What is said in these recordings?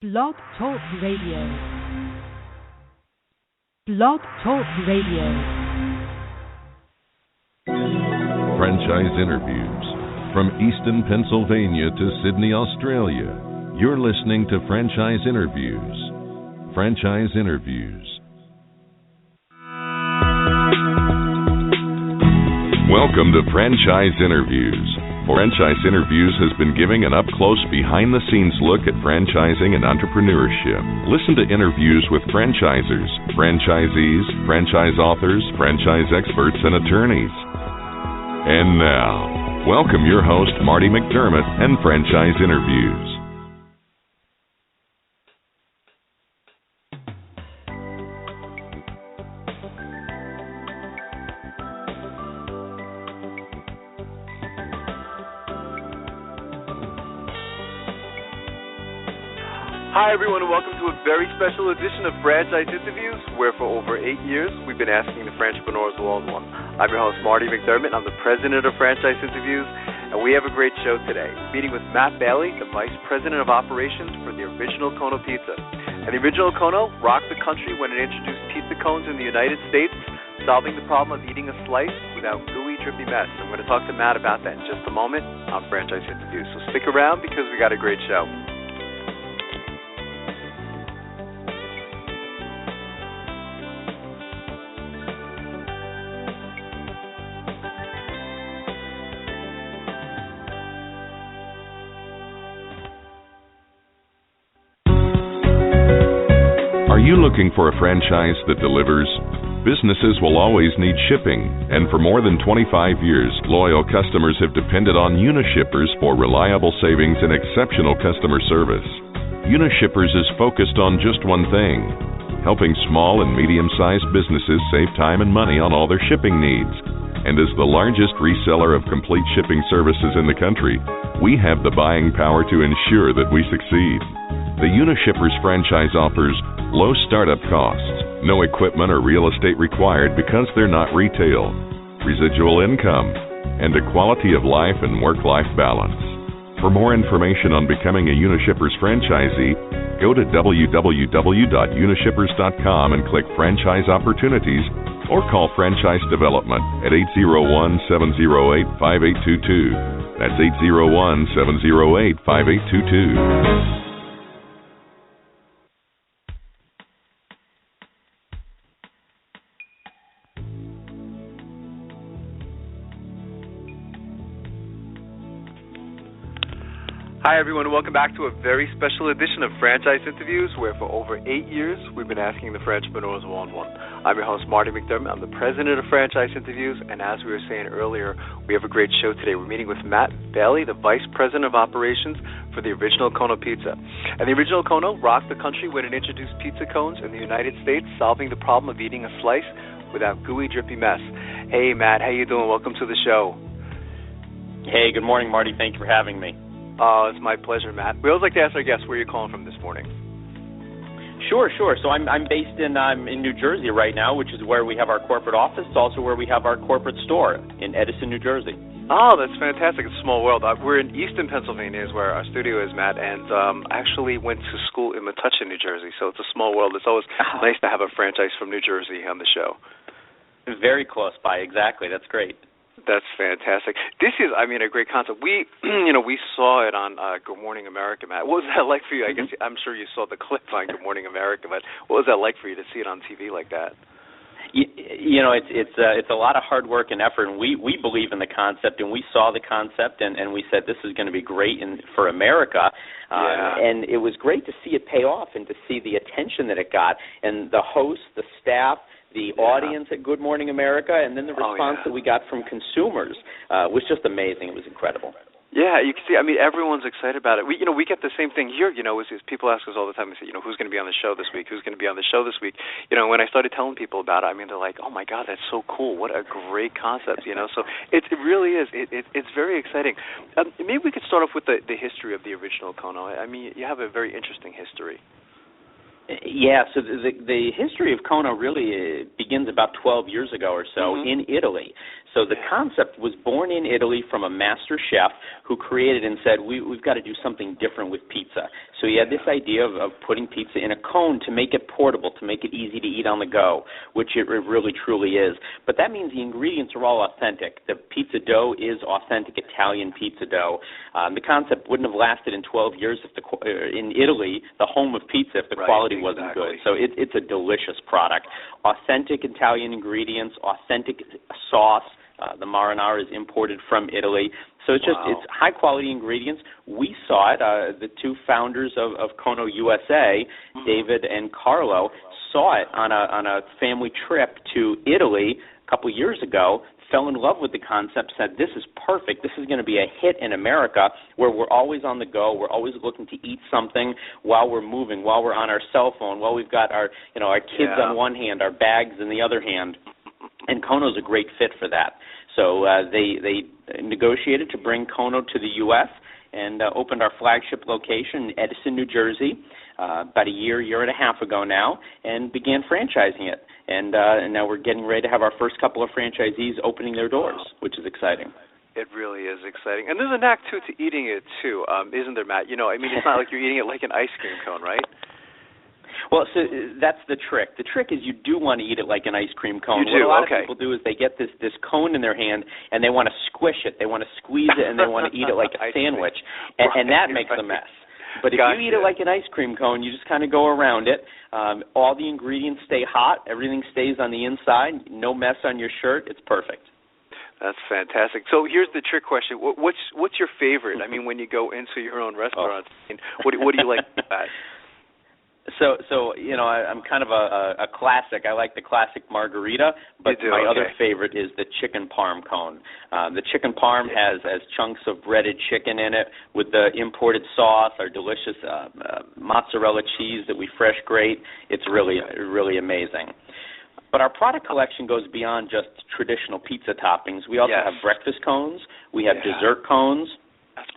Blog Talk Radio. Blog Talk Radio. Franchise interviews. From Easton, Pennsylvania to Sydney, Australia, you're listening to Franchise Interviews. Franchise Interviews. Welcome to Franchise Interviews. Franchise Interviews has been giving an up-close, behind-the-scenes look at franchising and entrepreneurship. Listen to interviews with franchisers, franchisees, franchise authors, franchise experts, and attorneys. And now, welcome your host, Marty McDermott, and Franchise Interviews. Hi everyone, and welcome to a very special edition of Franchise Interviews, where for over 8 years we've been asking the entrepreneurs one-on-one. I'm your host, Marty McDermott. I'm the president of Franchise Interviews, and we have a great show today. Meeting with Matt Bailey, the vice president of operations for the Original Kono Pizza. And the Original Kono rocked the country when it introduced pizza cones in the United States, solving the problem of eating a slice without gooey, drippy mess. I'm going to talk to Matt about that in just a moment on Franchise Interviews. So stick around because we got a great show. Are you looking for a franchise that delivers? Businesses will always need shipping, and for more than 25 years, loyal customers have depended on Unishippers for reliable savings and exceptional customer service. Unishippers is focused on just one thing: helping small and medium-sized businesses save time and money on all their shipping needs. And as the largest reseller of complete shipping services in the country, we have the buying power to ensure that we succeed. The Unishippers franchise offers low startup costs, no equipment or real estate required because they're not retail, residual income, and a quality of life and work-life balance. For more information on becoming a Unishippers franchisee, go to www.unishippers.com and click Franchise Opportunities, or call Franchise Development at 801-708-5822. That's 801-708-5822. Hi everyone, and welcome back to a very special edition of Franchise Interviews, where for over 8 years we've been asking the entrepreneurs one-on-one. I'm your host, Marty McDermott. I'm the president of Franchise Interviews, and as we were saying earlier, we have a great show today. We're meeting with Matt Bailey, the vice president of operations for the Original Kono Pizza. And the Original Kono rocked the country when it introduced pizza cones in the United States, solving the problem of eating a slice without gooey, drippy mess. Hey Matt, how you doing? Welcome to the show. Hey, good morning, Marty. Thank you for having me. Oh, it's my pleasure, Matt. We always like to ask our guests where you're calling from this morning. Sure. So I'm based in New Jersey right now, which is where we have our corporate office. It's also where we have our corporate store in Edison, New Jersey. Oh, that's fantastic. It's a small world. We're in Easton, Pennsylvania is where our studio is, Matt, and I actually went to school in Metuchen, New Jersey, so it's a small world. It's always nice to have a franchise from New Jersey on the show. Very close by, exactly. That's great. That's fantastic. This is, a great concept. We saw it on Good Morning America, Matt. What was that like for you? I guess I'm sure you saw the clip on Good Morning America, but what was that like for you to see it on TV like that? It's a lot of hard work and effort, and we believe in the concept, and we saw the concept, and we said this is going to be great for America. And it was great to see it pay off and to see the attention that it got, and the host, the staff, the audience at Good Morning America, and then the response that we got from consumers was just amazing. It was incredible. Yeah, you can see. Everyone's excited about it. We get the same thing here. Is people ask us all the time. They say, who's going to be on the show this week? Who's going to be on the show this week? When I started telling people about it, they're like, "Oh my God, that's so cool! What a great concept!" So it really is. It's very exciting. Maybe we could start off with the history of the Original Kono. You have a very interesting history. Yeah, so the history of Kono really begins about 12 years ago or so in Italy. So the concept was born in Italy from a master chef who created and said, we've got to do something different with pizza. So he had this idea of putting pizza in a cone to make it portable, to make it easy to eat on the go, which it really truly is. But that means the ingredients are all authentic. The pizza dough is authentic Italian pizza dough. The concept wouldn't have lasted in 12 years in Italy, the home of pizza, if the quality wasn't good. So it's a delicious product. Authentic Italian ingredients, authentic sauce. The marinara is imported from Italy. So it's high-quality ingredients. We saw it. The two founders of Kono USA, David and Carlo, saw it on a family trip to Italy a couple years ago, fell in love with the concept, said, this is perfect. This is going to be a hit in America where we're always on the go. We're always looking to eat something while we're moving, while we're on our cell phone, while we've got our kids on one hand, our bags in the other hand. And Kono's a great fit for that. So they negotiated to bring Kono to the U.S. and opened our flagship location in Edison, New Jersey, about a year and a half ago now, and began franchising it. And now we're getting ready to have our first couple of franchisees opening their doors, which is exciting. It really is exciting. And there's a knack, too, to eating it, too, isn't there, Matt? It's not like you're eating it like an ice cream cone, right? Well, so that's the trick. The trick is you do want to eat it like an ice cream cone. You do, what a lot of people do is they get this cone in their hand and they want to squish it. They want to squeeze it and they want to eat it like a sandwich. And that makes a mess. But if you eat it like an ice cream cone, you just kind of go around it. All the ingredients stay hot. Everything stays on the inside. No mess on your shirt. It's perfect. That's fantastic. So here's the trick question. What's your favorite? I mean, when you go into your own restaurant, what do you like about it? So I'm kind of a classic. I like the classic margarita, but my other favorite is the chicken parm cone. The chicken parm has chunks of breaded chicken in it with the imported sauce, our delicious mozzarella cheese that we fresh grate. It's really amazing. But our product collection goes beyond just traditional pizza toppings. We also have breakfast cones. We have dessert cones.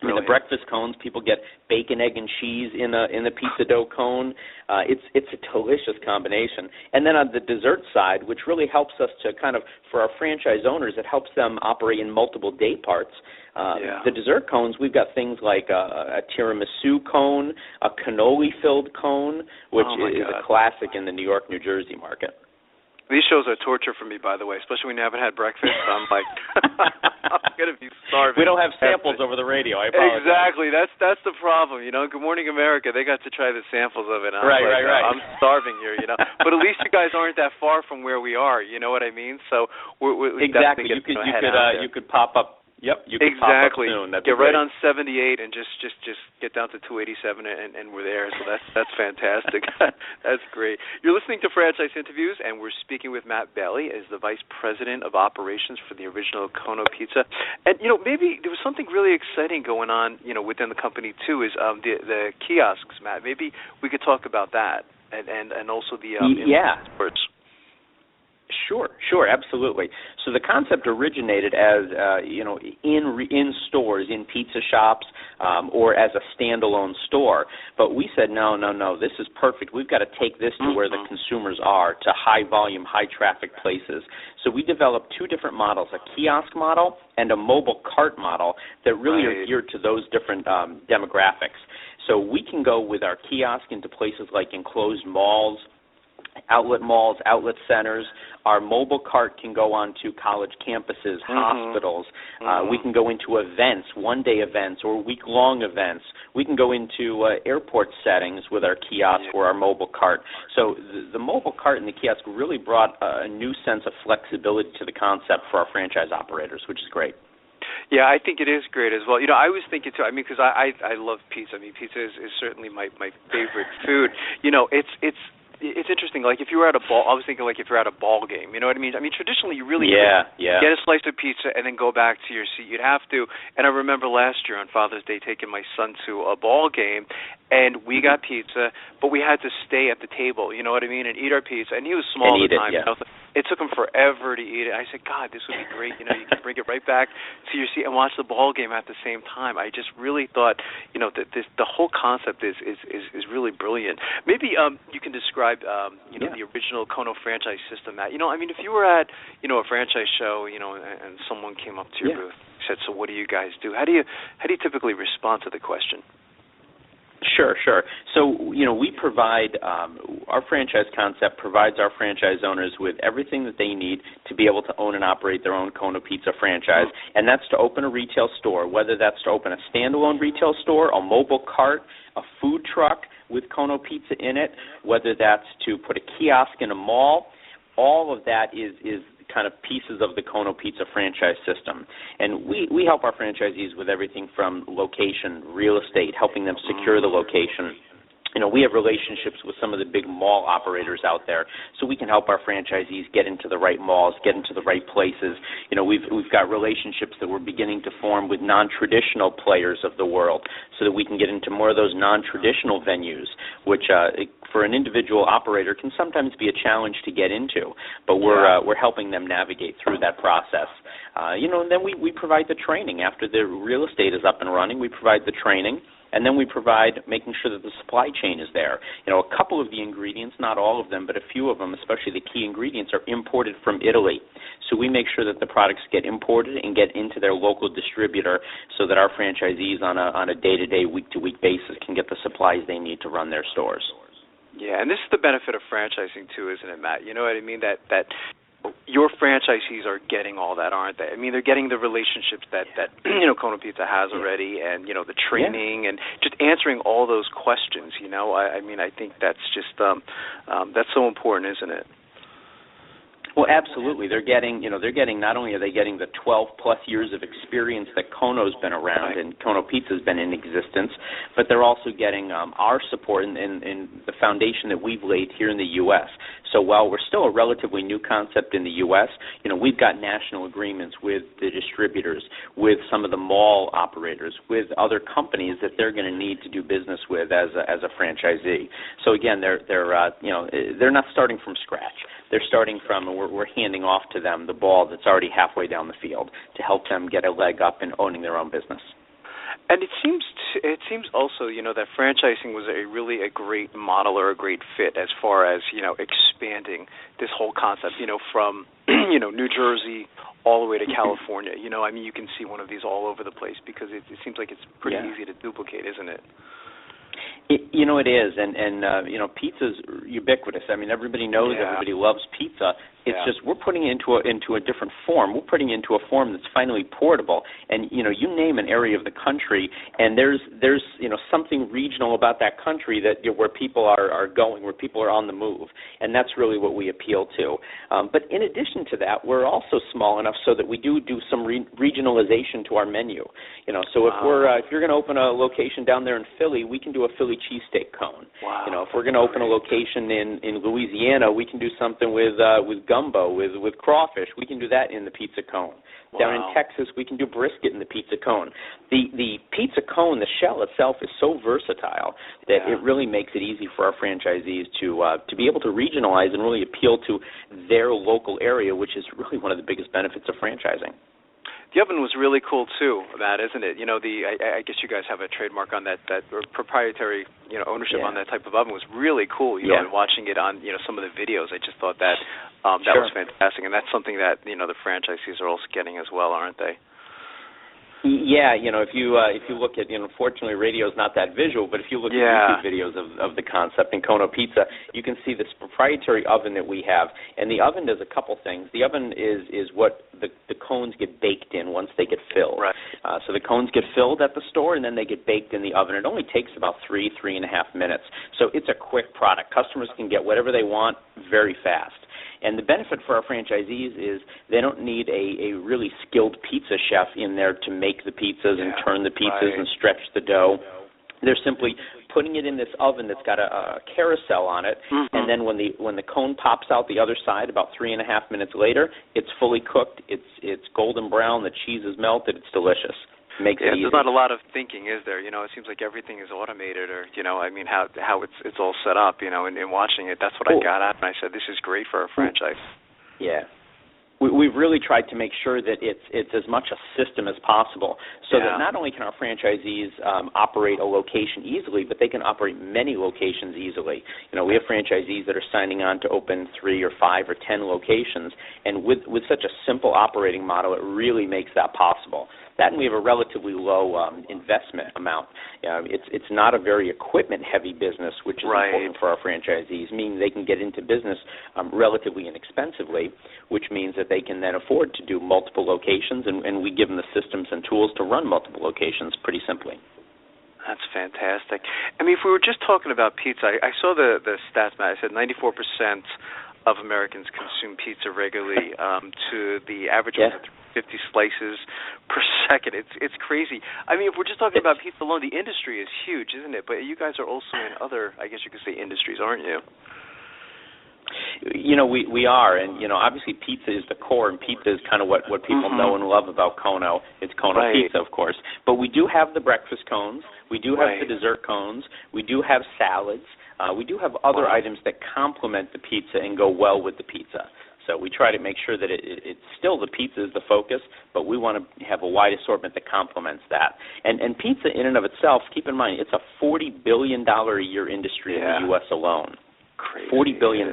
I mean, the breakfast cones, people get bacon, egg, and cheese in the pizza dough cone. It's a delicious combination. And then on the dessert side, which really helps us to kind of, for our franchise owners, it helps them operate in multiple day parts. The dessert cones, we've got things like a tiramisu cone, a cannoli-filled cone, which is a classic in the New York, New Jersey market. These shows are torture for me, by the way, especially when you haven't had breakfast. I'm like, I'm going to be starving. We don't have samples over the radio. I apologize. Exactly. That's the problem. Good Morning America, they got to try the samples of it. Right. I'm starving here, But at least you guys aren't that far from where we are. You know what I mean? So we exactly. You could pop up. Yep, you can pop up soon. That'd get right on 78 and just get down to 287 and we're there. So that's fantastic. That's great. You're listening to Franchise Interviews, and we're speaking with Matt Bailey as the Vice President of Operations for the original Kono Pizza. And maybe there was something really exciting going on within the company too. Is the kiosks, Matt? Maybe we could talk about that and also the experts. Sure, absolutely. So the concept originated as in stores, in pizza shops, or as a standalone store. But we said no, this is perfect. We've got to take this to where the consumers are, to high volume, high traffic places. So we developed two different models, a kiosk model and a mobile cart model that really are geared to those different demographics. So we can go with our kiosk into places like enclosed malls, outlet centers. Our mobile cart can go on to college campuses, hospitals. We can go into events, one-day events or week-long events. We can go into airport settings with our kiosk or our mobile cart. So the mobile cart and the kiosk really brought a new sense of flexibility to the concept for our franchise operators, which is great. Yeah, I think it is great as well. I was thinking too. I mean, because I love pizza. I mean, pizza is certainly my favorite food. It's interesting. Like if you were at a ball, I was thinking like if you're at a ball game. You know what I mean? I mean, traditionally you really get a slice of pizza and then go back to your seat. You'd have to. And I remember last year on Father's Day taking my son to a ball game, And we got pizza, but we had to stay at the table, you know what I mean, and eat our pizza. And he was small at the time. It took him forever to eat it. I said, God, this would be great. You know, you can bring it right back to your seat and watch the ball game at the same time. I just really thought, you know, that the whole concept is really brilliant. Maybe you can describe, the original Kono franchise system. Matt. You know, I mean, if you were at, you know, a franchise show, you know, and someone came up to your booth and said, so what do you guys do? How do you typically respond to the question? Sure. So, you know, we provide, our franchise concept provides our franchise owners with everything that they need to be able to own and operate their own Kono Pizza franchise, and that's to open a retail store, whether that's to open a standalone retail store, a mobile cart, a food truck with Kono Pizza in it, whether that's to put a kiosk in a mall. All of that is kind of pieces of the Kono Pizza franchise system. And we help our franchisees with everything from location, real estate, helping them secure the location. You know, we have relationships with some of the big mall operators out there, so we can help our franchisees get into the right malls, get into the right places. You know, we've got relationships that we're beginning to form with non-traditional players of the world, so that we can get into more of those non-traditional venues, which for an individual operator can sometimes be a challenge to get into. But we're helping them navigate through that process. You know, and then we provide the training after the real estate is up and running. We provide the training. And then we provide making sure that the supply chain is there. You know, a couple of the ingredients, not all of them, but a few of them, especially the key ingredients, are imported from Italy. So we make sure that the products get imported and get into their local distributor so that our franchisees on a day-to-day, week-to-week basis can get the supplies they need to run their stores. Yeah, and this is the benefit of franchising too, isn't it, Matt? You know what I mean? That your franchisees are getting all that, aren't they? I mean, they're getting the relationships that you know, Kono Pizza has already, and you know, the training and just answering all those questions. You know, I mean, I think that's just that's so important, isn't it? Well, absolutely. They're getting not only are they getting the 12 plus years of experience that Kono's been around and Kono Pizza's been in existence, but they're also getting our support in the foundation that we've laid here in the U.S. So while we're still a relatively new concept in the U.S., you know, we've got national agreements with the distributors, with some of the mall operators, with other companies that they're going to need to do business with as a franchisee. So again, they're not starting from scratch. They're starting from, and we're handing off to them the ball that's already halfway down the field to help them get a leg up in owning their own business. And it seems also, you know, that franchising was a great model or a great fit as far as, you know, expanding this whole concept, you know, from, you know, New Jersey all the way to California. You know, I mean, you can see one of these all over the place because it seems like it's pretty easy to duplicate, isn't it? You know, it is, and you know, pizza's ubiquitous. I mean, everybody knows, everybody loves pizza. It's just we're putting it into a different form. We're putting it into a form that's finally portable. And you know, you name an area of the country, and there's you know, something regional about that country that where people are going, where people are on the move, and that's really what we appeal to. But in addition to that, we're also small enough so that we do some regionalization to our menu. You know, so if you're going to open a location down there in Philly, we can do a Philly cheesesteak cone. Wow. You know, if we're going to open a location in Louisiana, we can do something with gumbo, with crawfish. We can do that in the pizza cone. Wow. Down in Texas, we can do brisket in the pizza cone. The pizza cone, the shell itself, is so versatile that it really makes it easy for our franchisees to be able to regionalize and really appeal to their local area, which is really one of the biggest benefits of franchising. The oven was really cool too, Matt, isn't it? You know, I guess you guys have a trademark on that or proprietary, you know, ownership on that type of oven was really cool. You know, and watching it on, you know, some of the videos, I just thought that that was fantastic, and that's something that, you know, the franchisees are also getting as well, aren't they? Yeah, you know, if you look at, you know, unfortunately radio is not that visual, but if you look at YouTube videos of the concept in Kono Pizza, you can see this proprietary oven that we have, and the oven does a couple things. The oven is what the cones get baked in once they get filled. Right. So the cones get filled at the store, and then they get baked in the oven. It only takes about 3.5 minutes. So it's a quick product. Customers can get whatever they want very fast. And the benefit for our franchisees is they don't need a really skilled pizza chef in there to make the pizzas and turn the pizzas and stretch the dough. They're simply putting it in this oven that's got a carousel on it, and then when the cone pops out the other side about 3.5 minutes later, it's fully cooked, it's golden brown, the cheese is melted, it's delicious. Makes it easy. There's not a lot of thinking, is there? It seems like everything is automated, or how it's all set up. And watching it, that's what I got at, and I said this is great for a franchise. Yeah. We've really tried to make sure that it's as much a system as possible, so that not only can our franchisees operate a location easily, but they can operate many locations easily. We have franchisees that are signing on to open 3 or 5 or 10 locations, and with such a simple operating model, it really makes that possible. That, and we have a relatively low investment amount. It's not a very equipment-heavy business, which is important for our franchisees, meaning they can get into business relatively inexpensively, which means that they can then afford to do multiple locations, and we give them the systems and tools to run multiple locations pretty simply. That's fantastic. I mean, if we were just talking about pizza, I saw the stats, Matt. I said 94% of Americans consume pizza regularly to the average of 50 slices per second. It's crazy. I mean, if we're just talking about pizza alone, the industry is huge, isn't it? But you guys are also in other, I guess you could say, industries, aren't you? We are, and obviously pizza is the core, and pizza is kind of what people know and love about Kono. It's Kono pizza, of course. But we do have the breakfast cones. We do have the dessert cones. We do have salads. We do have other items that complement the pizza and go well with the pizza. So we try to make sure that it's still the pizza is the focus, but we want to have a wide assortment that complements that. And pizza in and of itself, keep in mind, it's a $40 billion a year industry in the U.S. alone. Crazy. $40 billion.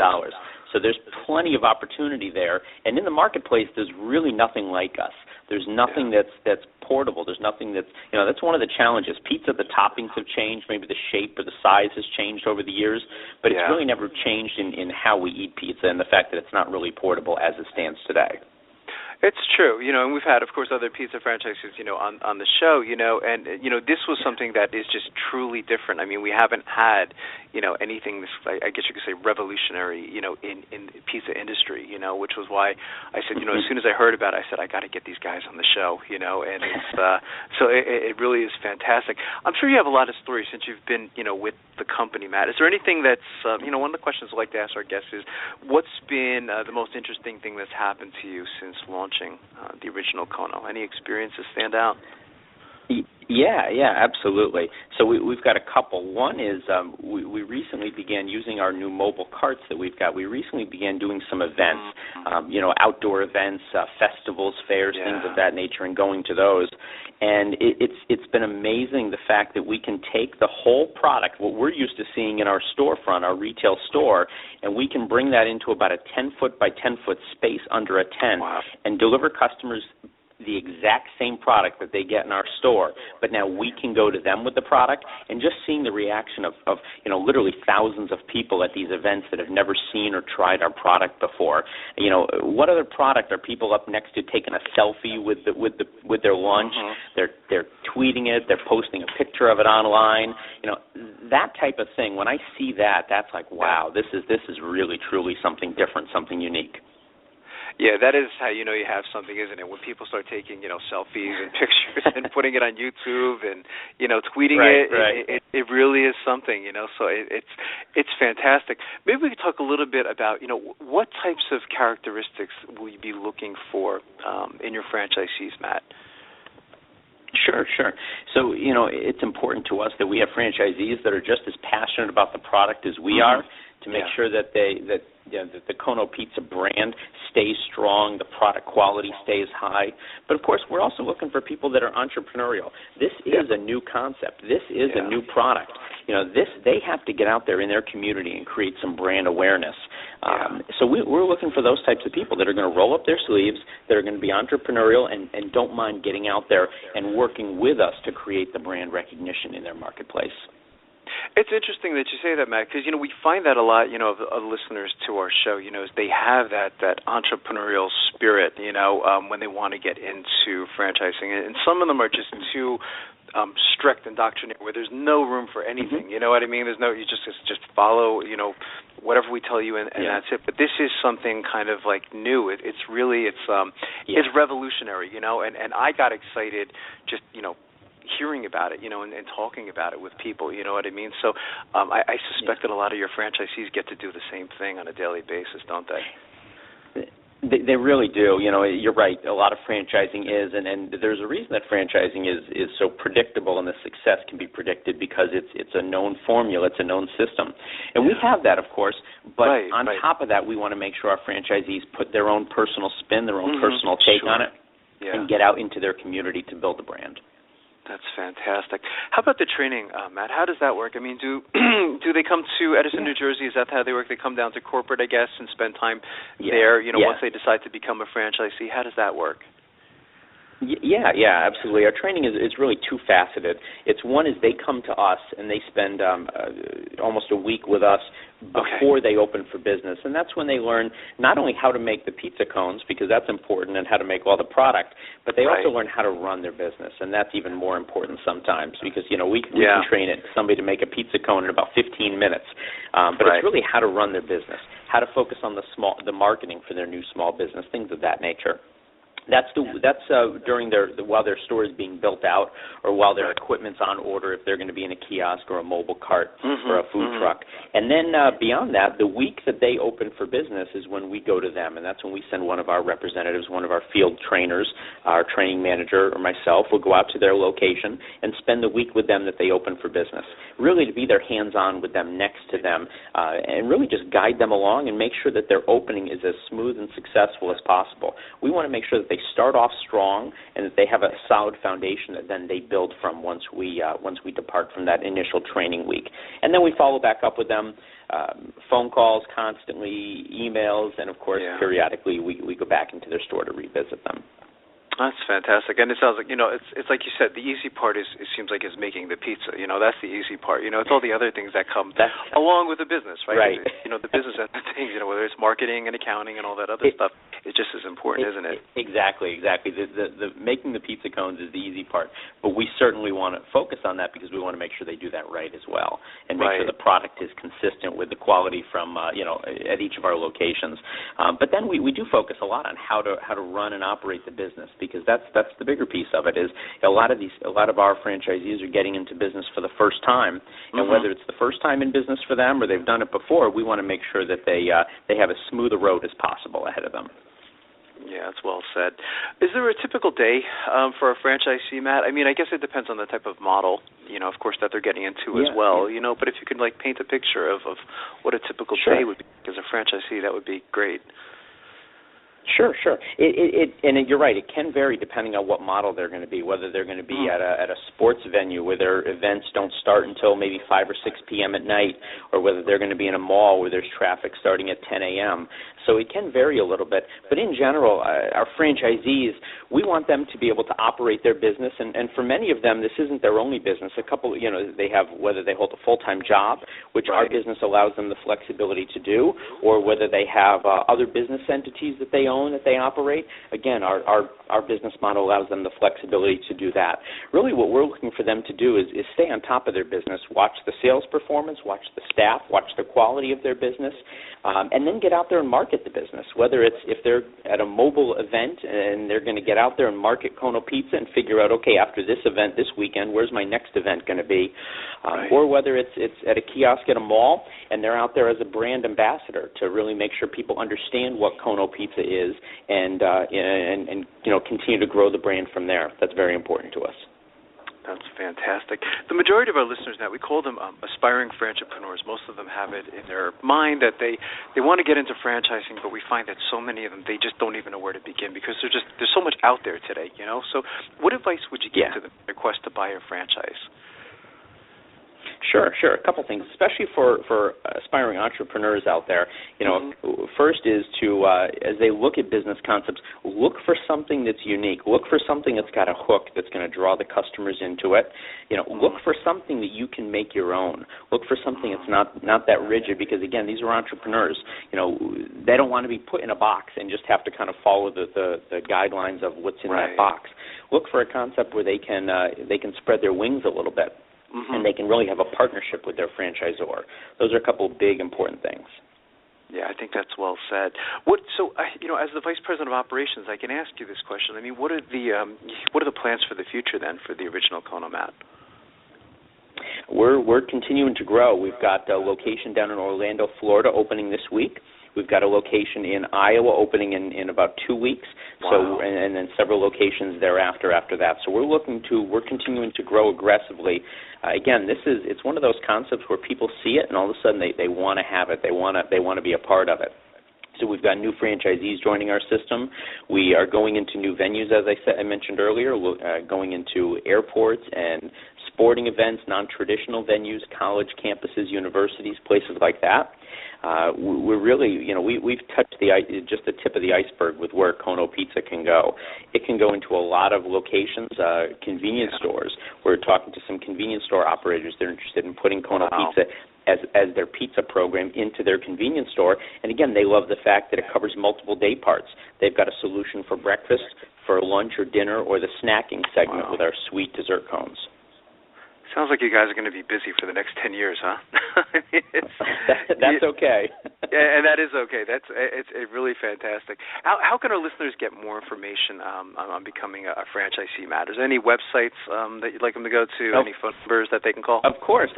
So there's plenty of opportunity there. And in the marketplace, there's really nothing like us. There's nothing that's portable. There's nothing that's one of the challenges. Pizza, the toppings have changed. Maybe the shape or the size has changed over the years, but it's really never changed in how we eat pizza and the fact that it's not really portable as it stands today. It's true, and we've had, of course, other pizza franchises, on the show, and, this was something that is just truly different. I mean, we haven't had, anything, I guess you could say, revolutionary, in the pizza industry, which was why I said, as soon as I heard about it, I said, I got to get these guys on the show, and it's, so it really is fantastic. I'm sure you have a lot of stories since you've been, with the company, Matt. Is there anything that's, one of the questions I like to ask our guests is, what's been the most interesting thing that's happened to you since launching the original Kono? Any experiences stand out? Yeah, absolutely. So we've got a couple. One is we recently began using our new mobile carts that we've got. We recently began doing some events, outdoor events, festivals, fairs, things of that nature, and going to those. And it's been amazing the fact that we can take the whole product, what we're used to seeing in our storefront, our retail store, and we can bring that into about a 10-foot by 10-foot space under a tent and deliver customers the exact same product that they get in our store, but now we can go to them with the product, and just seeing the reaction of literally thousands of people at these events that have never seen or tried our product before. What other product are people up next to taking a selfie with their lunch? They're tweeting it, they're posting a picture of it online. That type of thing. When I see that, that's like, wow, this is really truly something different, something unique. Yeah, that is how you know you have something, isn't it? When people start taking, selfies and pictures and putting it on YouTube and, tweeting it really is something, so it's fantastic. Maybe we could talk a little bit about, what types of characteristics will you be looking for in your franchisees, Matt? Sure. So, it's important to us that we have franchisees that are just as passionate about the product as we are, to make sure that that the Kono Pizza brand stays strong, the product quality stays high. But, of course, we're also looking for people that are entrepreneurial. This is a new concept. This is a new product. They have to get out there in their community and create some brand awareness. So we're looking for those types of people that are going to roll up their sleeves, that are going to be entrepreneurial and don't mind getting out there and working with us to create the brand recognition in their marketplace. It's interesting that you say that, Matt, because, we find that a lot, of listeners to our show, is they have that entrepreneurial spirit, when they want to get into franchising. And some of them are just too strict and doctrinaire, where there's no room for anything. You know what I mean? There's no, you just follow, whatever we tell you, and that's it. But this is something kind of like new. It's revolutionary, and I got excited just, hearing about it, and talking about it with people, you know what I mean? So I suspect that a lot of your franchisees get to do the same thing on a daily basis, don't they? They really do. You're right. A lot of franchising is, and there's a reason that franchising is so predictable, and the success can be predicted because it's a known formula, it's a known system, and we have that, of course. But on top of that, we want to make sure our franchisees put their own personal spin, their own personal take on it, and get out into their community to build the brand. That's fantastic. How about the training, Matt? How does that work? I mean, do they come to Edison, New Jersey? Is that how they work? They come down to corporate, I guess, and spend time there, once they decide to become a franchisee. How does that work? Yeah, absolutely. Our training is really two-faceted. It's one is they come to us and they spend almost a week with us before they open for business, and that's when they learn not only how to make the pizza cones, because that's important, and how to make all the product, but they also learn how to run their business, and that's even more important sometimes because, we can train somebody to make a pizza cone in about 15 minutes, but it's really how to run their business, how to focus on the marketing for their new small business, things of that nature. That's during while their store is being built out, or while their equipment's on order, if they're going to be in a kiosk or a mobile cart or a food truck. And then beyond that, the week that they open for business is when we go to them, and that's when we send one of our representatives, one of our field trainers, our training manager, or myself will go out to their location and spend the week with them that they open for business, really to be their hands-on with them, next to them, and really just guide them along and make sure that their opening is as smooth and successful as possible. We want to make sure that they start off strong and that they have a solid foundation that then they build from once we depart from that initial training week. And then we follow back up with them, phone calls constantly, emails, and of course periodically we go back into their store to revisit them. That's fantastic, and it sounds like it's like you said. The easy part it seems like is making the pizza. That's the easy part. It's all the other things that come along with the business, right? The business things. Whether it's marketing and accounting and all that other stuff, it's just as important, isn't it? Exactly. The making the pizza cones is the easy part, but we certainly want to focus on that because we want to make sure they do that right as well, and make sure the product is consistent with the quality from at each of our locations. But then we do focus a lot on how to run and operate the business, because that's the bigger piece of it. Is a lot of our franchisees are getting into business for the first time, and whether it's the first time in business for them or they've done it before, we want to make sure that they have as smooth a road as possible ahead of them. Yeah, that's well said. Is there a typical day for a franchisee, Matt? I mean, I guess it depends on the type of model, of course, that they're getting into as well, but if you could paint a picture of what a typical day would be as a franchisee, that would be great. Sure. And you're right. It can vary depending on what model they're going to be. Whether they're going to be at a sports venue where their events don't start until maybe 5 or 6 p.m. at night, or whether they're going to be in a mall where there's traffic starting at 10 a.m. So it can vary a little bit. But in general, our franchisees, we want them to be able to operate their business. And for many of them, this isn't their only business. A couple, they have, whether they hold a full-time job, which our business allows them the flexibility to do, or whether they have other business entities that they own that they operate. Again, our business model allows them the flexibility to do that. Really what we're looking for them to do is stay on top of their business, watch the sales performance, watch the staff, watch the quality of their business, and then get out there and market the business, whether it's if they're at a mobile event and they're going to get out there and market Kono Pizza and figure out, okay, after this event this weekend, where's my next event going to be, or whether it's at a kiosk at a mall and they're out there as a brand ambassador to really make sure people understand what Kono Pizza is and continue to grow the brand from there. That's very important to us. That's fantastic. The majority of our listeners now, we call them aspiring franchipreneurs. Most of them have it in their mind that they want to get into franchising, but we find that so many of them, they just don't even know where to begin because there's so much out there today, So what advice would you give to them in their quest to buy a franchise? Sure. A couple things, especially for aspiring entrepreneurs out there. First is to, as they look at business concepts, look for something that's unique. Look for something that's got a hook that's going to draw the customers into it. Look for something that you can make your own. Look for something that's not that rigid because, again, these are entrepreneurs. They don't want to be put in a box and just have to kind of follow the guidelines of what's in that box. Look for a concept where they can spread their wings a little bit. And they can really have a partnership with their franchisor. Those are a couple of big, important things. Yeah, I think that's well said. So, as the Vice President of Operations, I can ask you this question. I mean, what are the plans for the future then for the original Kono, Matt? We're continuing to grow. We've got a location down in Orlando, Florida, opening this week. We've got a location in Iowa opening in about 2 weeks. Wow. So, and then several locations thereafter after that. So we're continuing to grow aggressively. Again, it's one of those concepts where people see it and all of a sudden they want to have it. They want to be a part of it. So we've got new franchisees joining our system. We are going into new venues, as I mentioned earlier, going into airports and sporting events, non-traditional venues, college campuses, universities, places like that. We're really, we've touched just the tip of the iceberg with where Kono Pizza can go. It can go into a lot of locations, convenience stores. We're talking to some convenience store operators. They're interested in putting Kono Pizza as their pizza program into their convenience store. And again, they love the fact that it covers multiple day parts. They've got a solution for breakfast, for lunch or dinner, or the snacking segment with our sweet dessert cones. Sounds like you guys are going to be busy for the next 10 years, huh? That's okay. And that is okay. It's really fantastic. How can our listeners get more information on becoming a franchisee matters? Any websites that you'd like them to go to? Any phone numbers that they can call? Of course.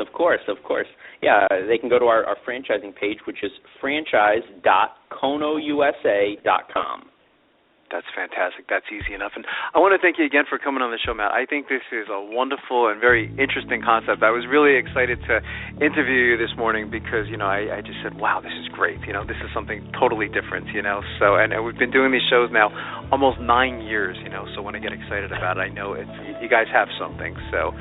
Yeah, they can go to our franchising page, which is franchise.konousa.com. That's fantastic. That's easy enough. And I want to thank you again for coming on the show, Matt. I think this is a wonderful and very interesting concept. I was really excited to interview you this morning because, I just said, wow, this is great. This is something totally different, So, and we've been doing these shows now almost 9 years, so when I get excited about it, I know you guys have something. So,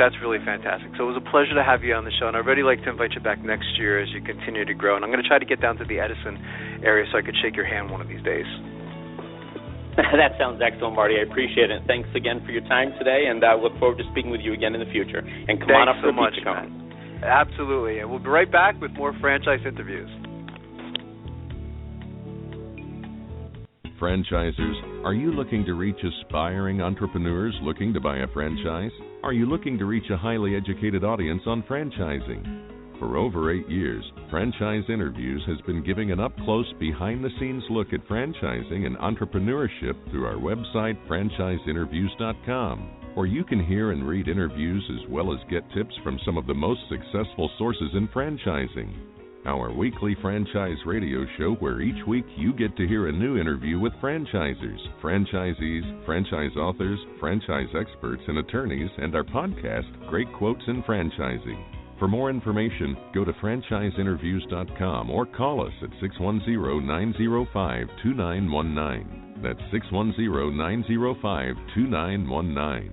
that's really fantastic. So it was a pleasure to have you on the show, and I'd really like to invite you back next year as you continue to grow. And I'm going to try to get down to the Edison area so I could shake your hand one of these days. That sounds excellent, Marty. I appreciate it. Thanks again for your time today, and I look forward to speaking with you again in the future. And come on up for a pizza cone. Absolutely. And we'll be right back with more franchise interviews. Franchisers, are you looking to reach aspiring entrepreneurs looking to buy a franchise? Are you looking to reach a highly educated audience on franchising? For over 8 years, Franchise Interviews has been giving an up-close, behind-the-scenes look at franchising and entrepreneurship through our website, franchiseinterviews.com, where you can hear and read interviews as well as get tips from some of the most successful sources in franchising. Our weekly franchise radio show where each week you get to hear a new interview with franchisers, franchisees, franchise authors, franchise experts and attorneys, and our podcast, Great Quotes in Franchising. For more information, go to franchiseinterviews.com or call us at 610-905-2919. That's 610-905-2919.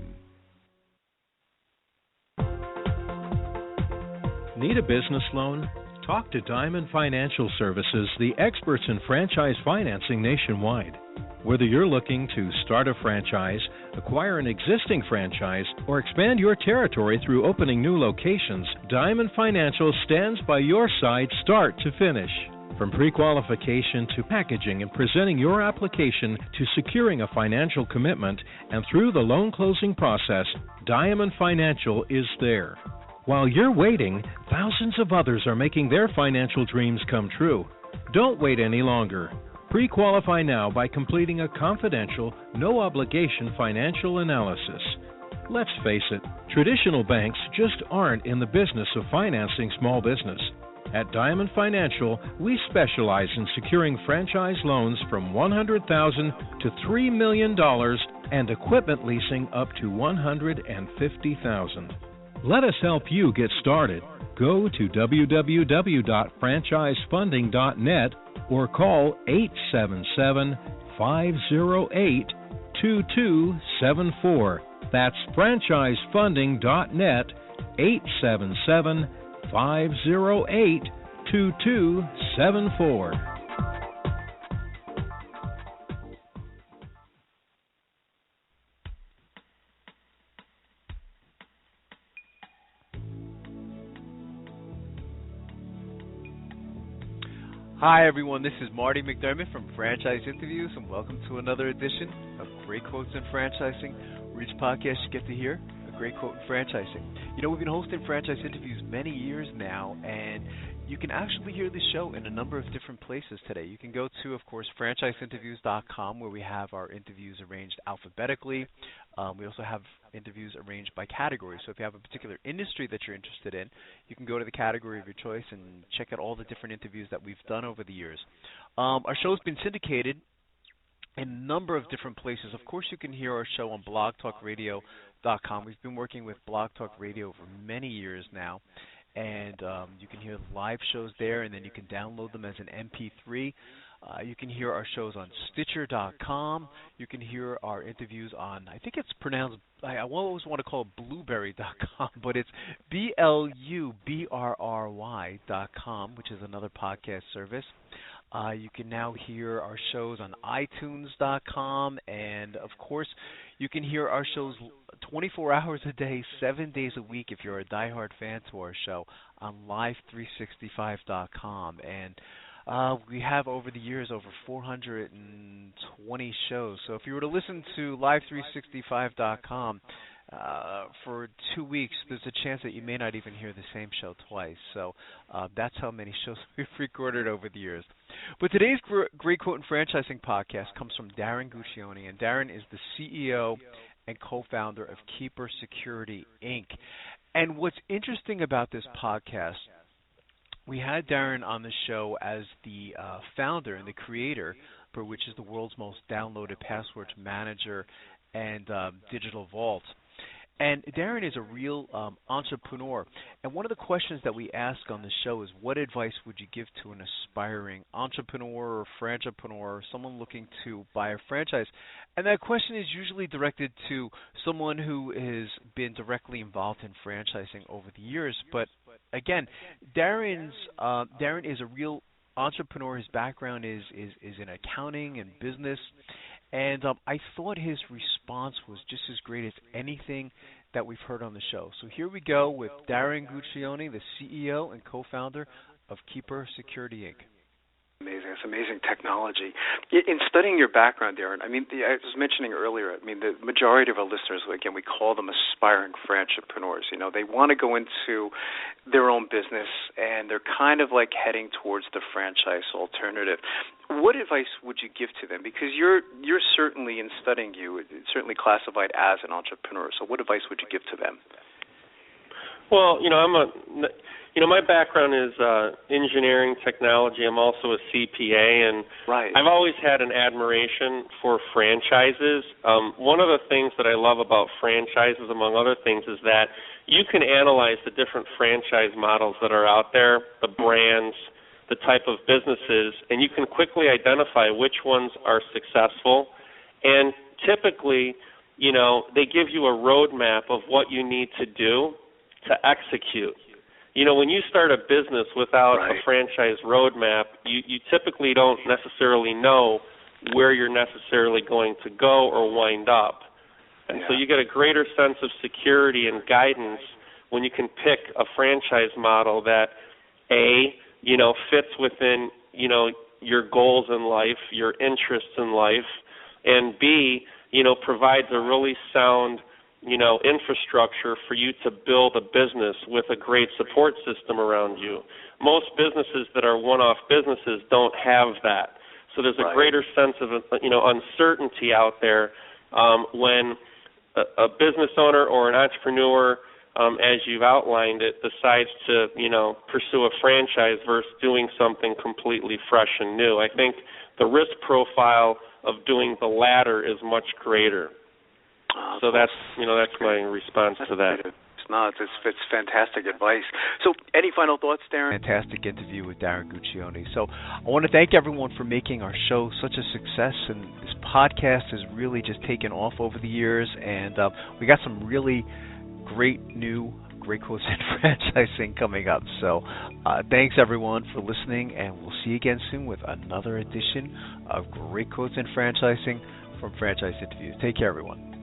Need a business loan? Talk to Diamond Financial Services, the experts in franchise financing nationwide. Whether you're looking to start a franchise, acquire an existing franchise, or expand your territory through opening new locations, Diamond Financial stands by your side start to finish. From pre-qualification to packaging and presenting your application to securing a financial commitment and through the loan closing process, Diamond Financial is there. While you're waiting, thousands of others are making their financial dreams come true. Don't wait any longer. Pre-qualify now by completing a confidential, no-obligation financial analysis. Let's face it, traditional banks just aren't in the business of financing small business. At Diamond Financial, we specialize in securing franchise loans from $100,000 to $3 million and equipment leasing up to $150,000. Let us help you get started. Go to www.franchisefunding.net or call 877-508-2274. That's franchisefunding.net, 877-508-2274. Hi everyone, this is Marty McDermott from Franchise Interviews, and welcome to another edition of Great Quotes in Franchising, where each podcast you get to hear a great quote in franchising. We've been hosting franchise interviews many years now, and you can actually hear the show in a number of different places today. You can go to, of course, franchiseinterviews.com, where we have our interviews arranged alphabetically. We also have interviews arranged by category. So if you have a particular industry that you're interested in, you can go to the category of your choice and check out all the different interviews that we've done over the years. Our show's been syndicated in a number of different places. Of course, you can hear our show on blogtalkradio.com. We've been working with Blog Talk Radio for many years now, and you can hear live shows there, and then you can download them as an MP3. You can hear our shows on Stitcher.com. You can hear our interviews on, I think it's pronounced, I always want to call it Blueberry.com, but it's BLUBRRY.com, which is another podcast service. You can now hear our shows on iTunes.com, and of course, you can hear our shows 24 hours a day, 7 days a week if you're a diehard fan to our show on Live365.com. And we have over the years over 420 shows. So if you were to listen to Live365.com for 2 weeks, there's a chance that you may not even hear the same show twice. So that's how many shows we've recorded over the years. But today's Great Quote in Franchising podcast comes from Darren Guccione, and Darren is the CEO and co-founder of Keeper Security, Inc. And what's interesting about this podcast, we had Darren on the show as the founder and the creator, for which is the world's most downloaded password manager and digital vault. And Darren is a real entrepreneur. And one of the questions that we ask on the show is, what advice would you give to an aspiring entrepreneur or franchipreneur or someone looking to buy a franchise? And that question is usually directed to someone who has been directly involved in franchising over the years. But again, Darren is a real entrepreneur. His background is in accounting and business. And I thought his response was just as great as anything that we've heard on the show. So here we go with Darren Guccione, the CEO and co-founder of Keeper Security, Inc. Amazing. It's amazing technology. In studying your background, Darren, I mean, I was mentioning earlier, I mean, the majority of our listeners, again, we call them aspiring franchipreneurs. You know, they want to go into their own business, and they're kind of like heading towards the franchise alternative. What advice would you give to them? Because you're certainly, in studying you, certainly classified as an entrepreneur. So what advice would you give to them? Well, my background is engineering technology. I'm also a CPA, and right. I've always had an admiration for franchises. One of the things that I love about franchises, among other things, is that you can analyze the different franchise models that are out there, the brands, the type of businesses, and you can quickly identify which ones are successful. And typically, they give you a roadmap of what you need to do to execute. When you start a business without a franchise roadmap, you typically don't necessarily know where you're necessarily going to go or wind up. And so you get a greater sense of security and guidance when you can pick a franchise model that, fits within, your goals in life, your interests in life, and B, provides a really sound infrastructure for you to build a business with a great support system around you. Most businesses that are one-off businesses don't have that. So there's a greater sense of, uncertainty out there when a business owner or an entrepreneur, as you've outlined it, decides to, pursue a franchise versus doing something completely fresh and new. I think the risk profile of doing the latter is much greater. So that's my response to that. It's fantastic advice. So any final thoughts, Darren? Fantastic interview with Darren Guccione. So I want to thank everyone for making our show such a success, and this podcast has really just taken off over the years, and we got some really great quotes in franchising coming up. So thanks everyone for listening, and we'll see you again soon with another edition of Great Quotes in Franchising from Franchise Interviews. Take care, everyone.